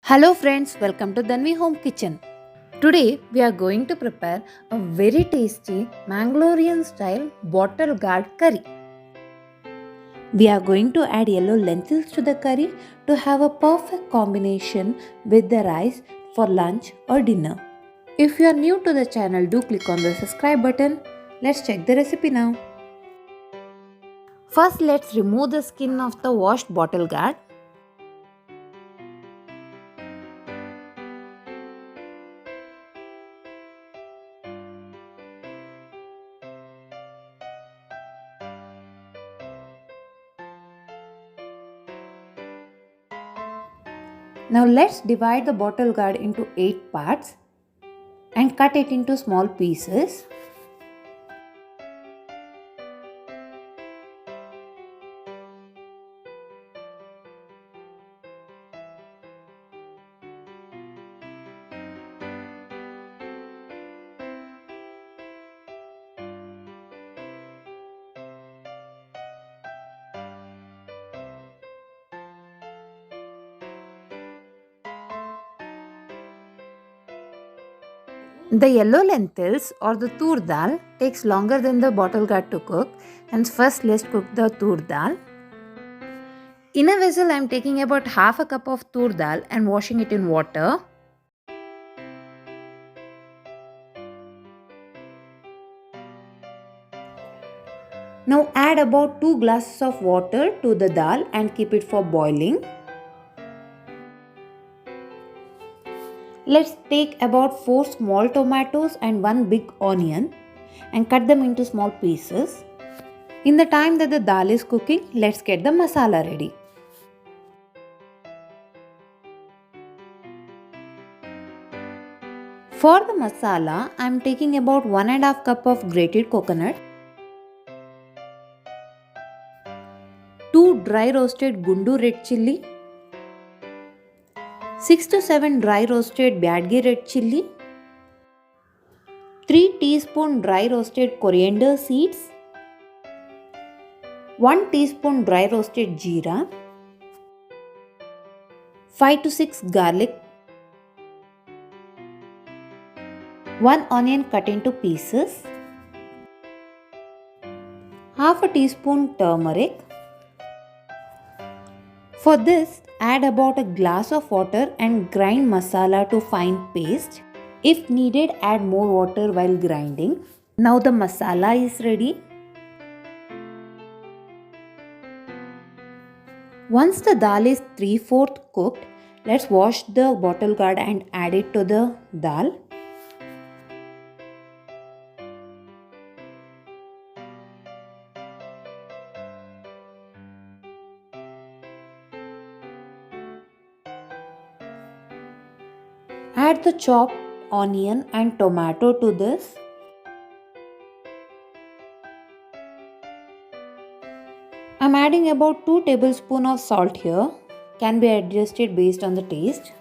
Hello friends, welcome to Dhanvi Home Kitchen. Today we are going to prepare a very tasty Mangalorean style bottle gourd curry. We are going to add yellow lentils to the curry to have a perfect combination with the rice for lunch or dinner. If you are new to the channel, do click on the subscribe button. Let's check the recipe now. First, let's remove the skin of the washed bottle gourd. Now let's divide the bottle gourd into 8 parts and cut it into small pieces. The yellow lentils or the tur dal takes longer than the bottle gourd to cook, and first let's cook the tur dal. In a vessel I am taking about half a cup of tur dal and washing it in water. Now add about 2 glasses of water to the dal and keep it for boiling. Let's take about 4 small tomatoes and 1 big onion and cut them into small pieces. In the time that the dal is cooking, let's get the masala ready. For the masala, I am taking about 1.5 cup of grated coconut, 2 dry roasted gundu red chilli, 6 to 7 dry roasted Byadgi red chilli, 3 teaspoon dry roasted coriander seeds, 1 teaspoon dry roasted jeera, 5 to 6 garlic, 1 onion cut into pieces, half a teaspoon turmeric. For this, add about a glass of water and grind masala to fine paste. If needed, add more water while grinding. Now the masala is ready. Once the dal is 3/4 cooked, let's wash the bottle gourd and add it to the dal. Add the chopped onion and tomato to this. I'm adding about 2 tablespoons of salt here. Can be adjusted based on the taste.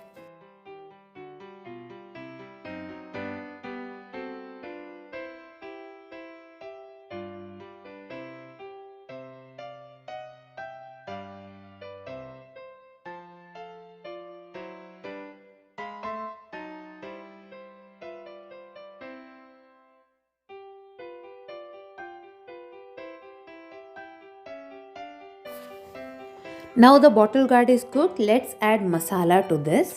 Now the bottle gourd is cooked. Let's add masala to this.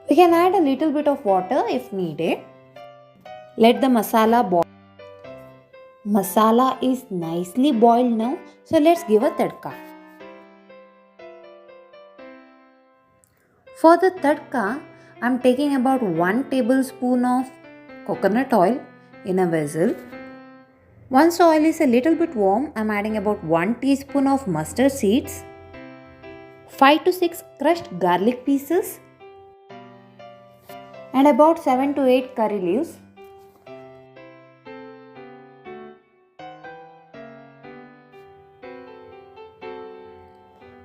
We can add a little bit of water if needed. Let the masala boil. Masala is nicely boiled now, so let's give a tadka. For the tadka, I am taking about 1 tablespoon of coconut oil in a vessel. Once the oil is a little bit warm, I am adding about 1 teaspoon of mustard seeds, 5 to 6 crushed garlic pieces, and about 7 to 8 curry leaves.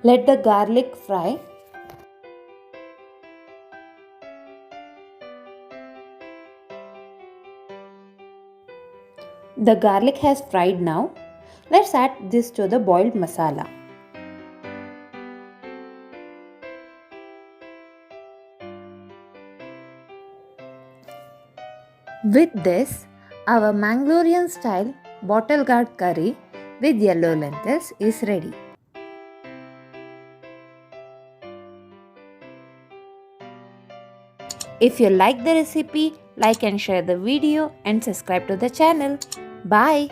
Let the garlic fry. The garlic has fried now. Let's add this to the boiled masala. With this, our Mangalorean style bottle gourd curry with yellow lentils is ready. If you like the recipe, like and share the video and subscribe to the channel. Bye.